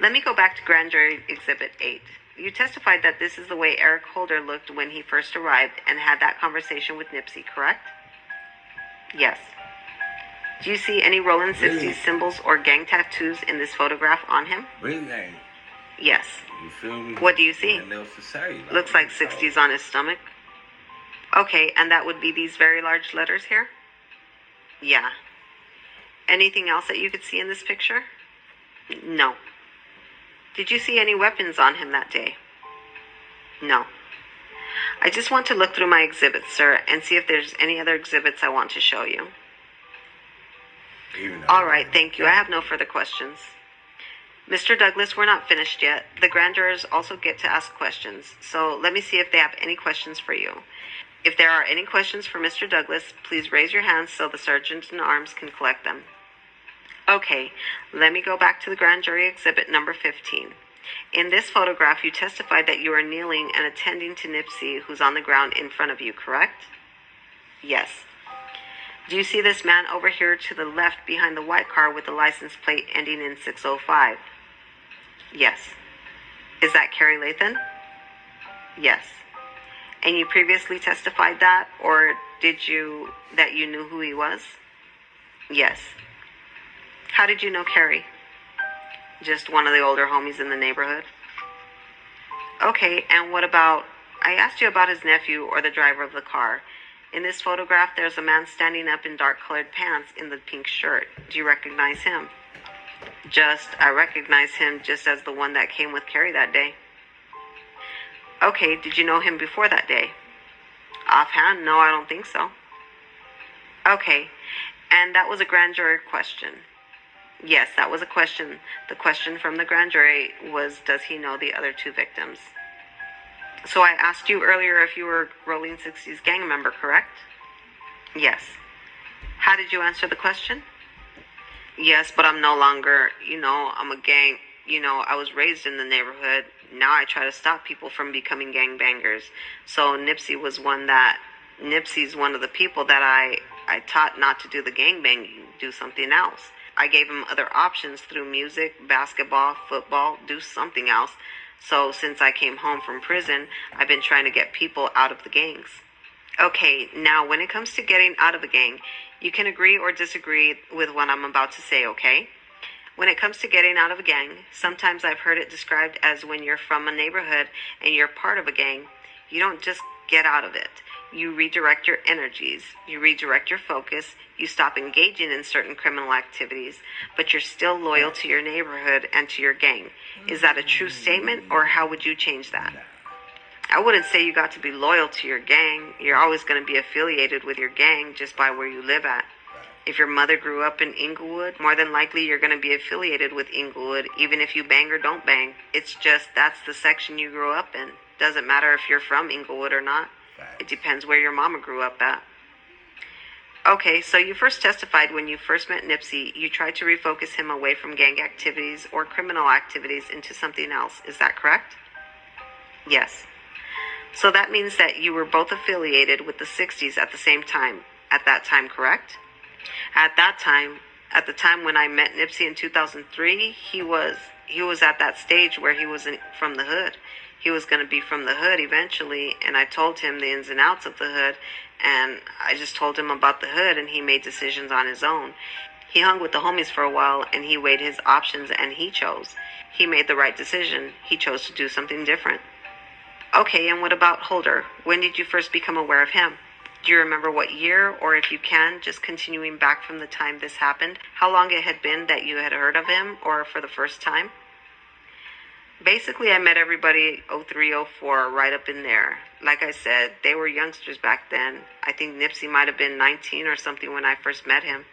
Let me go back to Grand Jury Exhibit 8. You testified that this is the way Eric Holder looked when he first arrived and had that conversation with Nipsey, correct? Yes. Do you see any Roland 60s symbols or gang tattoos in this photograph on him? Really? Yes. You feel me? What do you see? Nothing else to say. Looks like 60s on his stomach. Okay, and that would be these very large letters here? Yeah. Anything else that you could see in this picture? No. Did you see any weapons on him that day? No. I just want to look through my exhibits, sir, and see if there's any other exhibits I want to show you. All right, thank you. I have no further questions. Mr. Douglas, we're not finished yet. The grand jurors also get to ask questions, so let me see if they have any questions for you. If there are any questions for Mr. Douglas, please raise your hands so the sergeant-in-arms can collect them. Okay, let me go back to the grand jury exhibit number 15. In this photograph, you testified that you are kneeling and attending to Nipsey, who's on the ground in front of you, correct? Yes. Do you see this man over here to the left behind the white car with the license plate ending in 605? Yes. Is that Kerry Lathan? Yes. And you previously testified that, or that you knew who he was? Yes. How did you know Kerry? Just one of the older homies in the neighborhood. Okay, and what about, I asked you about his nephew or the driver of the car. In this photograph, there's a man standing up in dark-colored pants in the pink shirt. Do you recognize him? I recognize him just as the one that came with Kerry that day. Okay, did you know him before that day? Offhand, no, I don't think so. Okay, and that was a grand jury question. Yes, that was a question. The question from the grand jury was, does he know the other two victims? So I asked you earlier if you were Rolling 60's gang member, correct? Yes. How did you answer the question? Yes, but I'm no longer, I'm a gang, I was raised in the neighborhood. Now I try to stop people from becoming gangbangers. So Nipsey's one of the people that I taught not to do the gangbanging, do something else. I gave him other options through music, basketball, football, do something else. So since I came home from prison, I've been trying to get people out of the gangs. Okay, now when it comes to getting out of a gang, you can agree or disagree with what I'm about to say, okay? When it comes to getting out of a gang, sometimes I've heard it described as when you're from a neighborhood and you're part of a gang, you don't just get out of it. You redirect your energies, you redirect your focus, you stop engaging in certain criminal activities, but you're still loyal to your neighborhood and to your gang. Is that a true statement, or how would you change that? I wouldn't say you got to be loyal to your gang. You're always going to be affiliated with your gang just by where you live at. If your mother grew up in Inglewood, more than likely you're going to be affiliated with Inglewood, even if you bang or don't bang. It's just that's the section you grew up in. Doesn't matter if you're from Inglewood or not. It depends where your mama grew up at. Okay, so you first testified when you first met Nipsey, you tried to refocus him away from gang activities or criminal activities into something else. Is that correct? Yes. So that means that you were both affiliated with the 60s at the same time, at that time, correct? At the time when I met Nipsey in 2003, he was at that stage where he was from the hood. He was going to be from the hood eventually, and I told him the ins and outs of the hood, and I just told him about the hood, and he made decisions on his own. He hung with the homies for a while, and he weighed his options, and he chose. He made the right decision. He chose to do something different. Okay, and what about Holder? When did you first become aware of him? Do you remember what year, or if you can, just continuing back from the time this happened, how long it had been that you had heard of him, or for the first time? Basically, I met everybody 03, 04, right up in there. Like I said, they were youngsters back then. I think Nipsey might have been 19 or something when I first met him.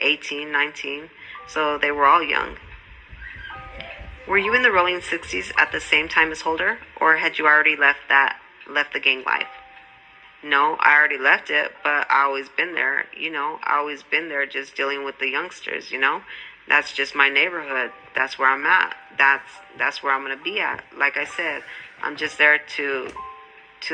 18, 19. So they were all young. Were you in the Rolling 60s at the same time as Holder? Or had you already left the gang life? No, I already left it, but I always been there. I always been there just dealing with the youngsters, That's just my neighborhood. That's where I'm at. That's where I'm going to be at. Like I said, I'm just there to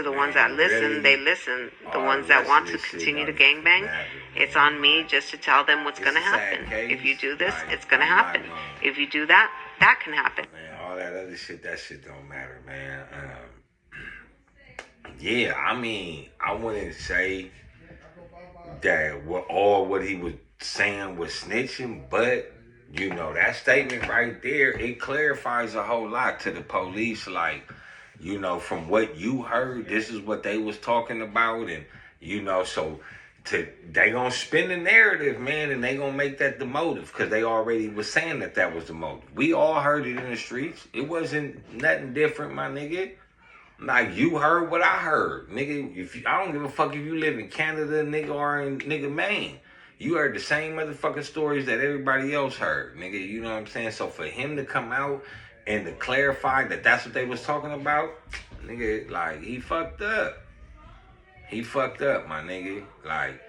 the ones that listen, really, they listen. The ones that want to continue to gangbang, it's on me just to tell them what's going to happen. If you do this, it's going to happen. If you do that, that can happen. Man, all that other shit, that shit don't matter, man. Yeah, I mean, I wouldn't say that what he was saying was snitching, but that statement right there, it clarifies a whole lot to the police. Like, from what you heard, this is what they was talking about, and so they gonna spin the narrative, man, and they gonna make that the motive, because they already was saying that was the motive. We all heard it in the streets. It wasn't nothing different, my nigga. Like, you heard what I heard, nigga. I don't give a fuck if you live in Canada, nigga, or in nigga Maine. You heard the same motherfucking stories that everybody else heard, nigga. You know what I'm saying? So for him to come out and to clarify that that's what they was talking about, nigga, like, he fucked up. He fucked up, my nigga. Like,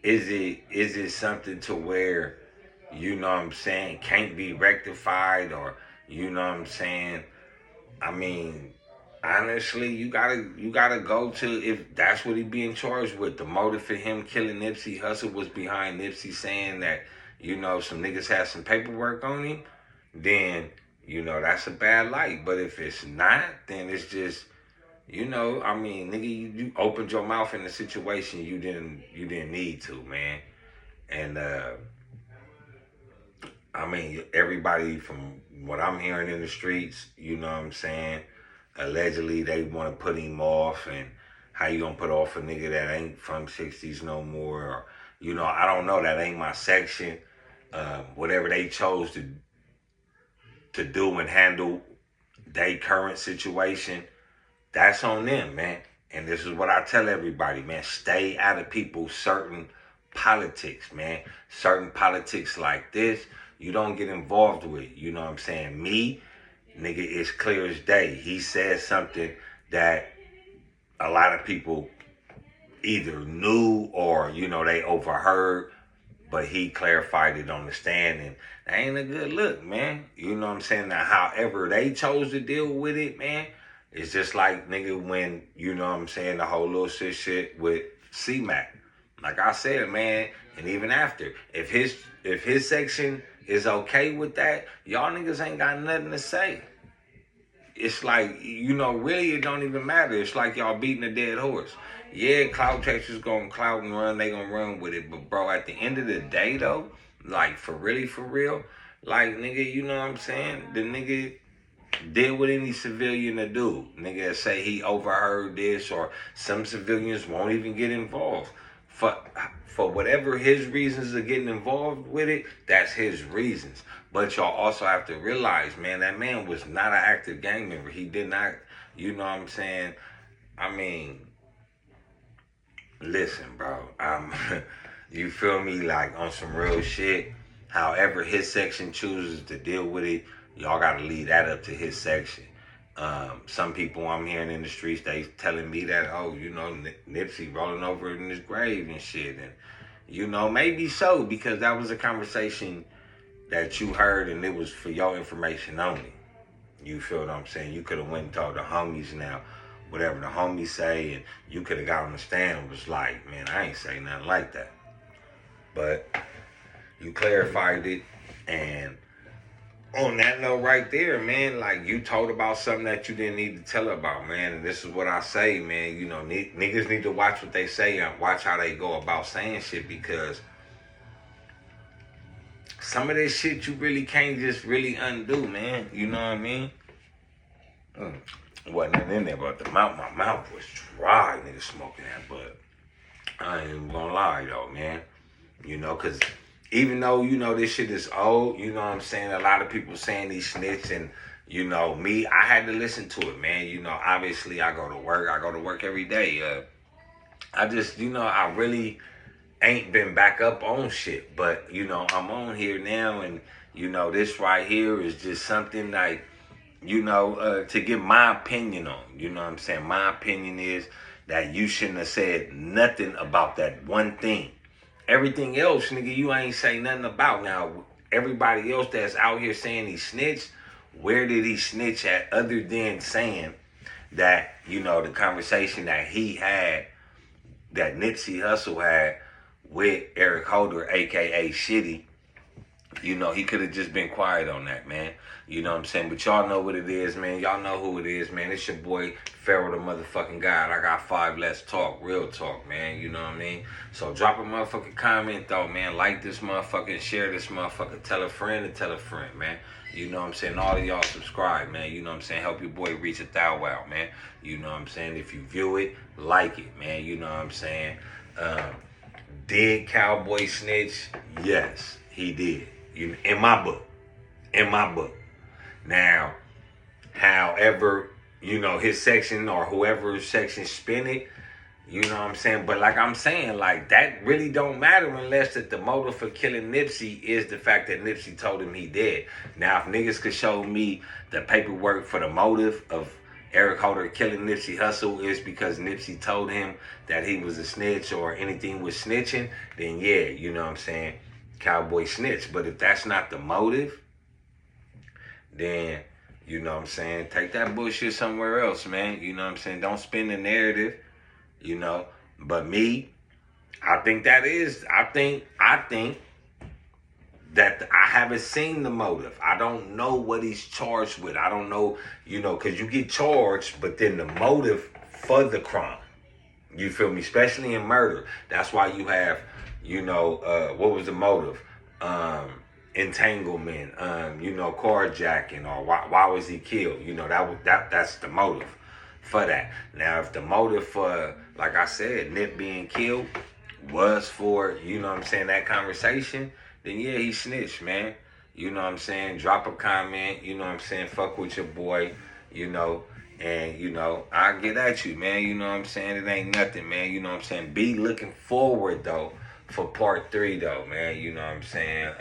is it something to where, you know what I'm saying, can't be rectified, or, you know what I'm saying? I mean, honestly, you gotta go to, if that's what he being charged with. The motive for him killing Nipsey Hussle was behind Nipsey saying that, you know, some niggas had some paperwork on him, then, you know, that's a bad light. But if it's not, then it's just, you know, I mean, nigga, you opened your mouth in a situation you didn't need to, man. And I mean, everybody from what I'm hearing in the streets, you know what I'm saying, allegedly they want to put him off, and how you gonna put off a nigga that ain't from 60s no more, or, you know, I don't know, that ain't my section. Whatever they chose to do and handle their current situation, that's on them, man. And this is what I tell everybody, man. Stay out of people's certain politics, man. Certain politics like this, you don't get involved with. You know what I'm saying? Me, nigga, it's clear as day. He said something that a lot of people either knew or, you know, they overheard, but he clarified it on the stand, and that ain't a good look, man. You know what I'm saying? Now, however they chose to deal with it, man, it's just like, nigga, when, you know what I'm saying, the whole little shit with C-Mac. Like I said, man, and even after, if his section is okay with that, y'all niggas ain't got nothing to say. It's like, you know, really it don't even matter. It's like y'all beating a dead horse. Yeah, clout chasers gonna clout and run, they gonna run with it. But bro, at the end of the day though, like for real, like, nigga, you know what I'm saying? The nigga did what any civilian to do. Nigga say he overheard this, or some civilians won't even get involved. For whatever his reasons of getting involved with it, that's his reasons. But y'all also have to realize, man, that man was not an active gang member. He did not, you know what I'm saying? I mean, listen, bro. You feel me? Like, on some real shit. However his section chooses to deal with it, y'all gotta leave that up to his section. Some people I'm hearing in the streets, they telling me that, oh, you know, Nipsey rolling over in his grave and shit. And, you know, maybe so, because that was a conversation that you heard and it was for your information only. You feel what I'm saying? You could have went and told the homies now, whatever the homies say, and you could have got on the stand and was like, man, I ain't say nothing like that. But you clarified it, and on that note right there, man, like, you told about something that you didn't need to tell about, man. And this is what I say, man. You know, niggas need to watch what they say and watch how they go about saying shit, because some of this shit you really can't just really undo, man. You know what I mean? Wasn't in there, but my mouth was dry, nigga, smoking that. But I ain't even gonna lie, though, man. You know, because even though, you know, this shit is old, you know what I'm saying? A lot of people saying these snitch, and, you know, me, I had to listen to it, man. You know, obviously I go to work every day. I just, you know, I really ain't been back up on shit. But, you know, I'm on here now, and, you know, this right here is just something like, you know, to give my opinion on. You know what I'm saying? My opinion is that you shouldn't have said nothing about that one thing. Everything else, nigga, you ain't say nothing about. Now, everybody else that's out here saying he snitched, where did he snitch at, other than saying that, you know, the conversation that he had, that Nipsey Hussle had with Eric Holder, a.k.a. Shitty, you know, he could have just been quiet on that, man. You know what I'm saying? But y'all know what it is, man. Y'all know who it is, man. It's your boy, Pharaoh the motherfucking God. I got 5 Let's Talk, real talk, man. You know what I mean? So drop a motherfucking comment, though, man. Like this motherfucker, share this motherfucker. Tell a friend and tell a friend, man. You know what I'm saying? All of y'all subscribe, man. You know what I'm saying? Help your boy reach 1,000, man. You know what I'm saying? If you view it, like it, man. You know what I'm saying? Did Cowboy snitch? Yes, he did. In my book. Now, however, his section or whoever's section spin it. You know what I'm saying? But like I'm saying, like that really don't matter unless that the motive for killing Nipsey is the fact that Nipsey told him he dead. Now, if niggas could show me the paperwork for the motive of Eric Holder killing Nipsey Hussle is because Nipsey told him that he was a snitch or anything with snitching, then yeah, you know what I'm saying? Cowboy snitch. But if that's not the motive, then, you know what I'm saying? Take that bullshit somewhere else, man. You know what I'm saying? Don't spin the narrative. But me, I think that is, I think that I haven't seen the motive. I don't know what he's charged with. I don't know, because you get charged, but then the motive for the crime, you feel me? Especially in murder. That's why you have, what was the motive? Entanglement, carjacking, or why was he killed? That's the motive for that. Now, if the motive for, like I said, Nip being killed was for, that conversation, then yeah, he snitched, man. You know what I'm saying? Drop a comment, fuck with your boy, and, I'll get at you, man. You know what I'm saying? It ain't nothing, man. You know what I'm saying? Be looking forward, though, for part 3, though, man. You know what I'm saying?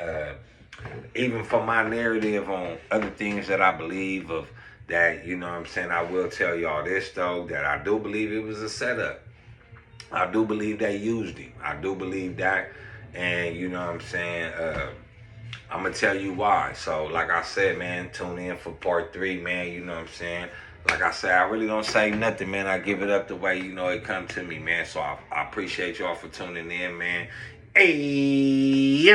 Even for my narrative on other things that I believe of, that, I will tell y'all this, though, that I do believe it was a setup. I do believe they used him. I do believe that. And, I'm going to tell you why. So, like I said, man, tune in for part 3, man. Like I said, I really don't say nothing, man. I give it up the way, it come to me, man. So, I appreciate y'all for tuning in, man. Hey,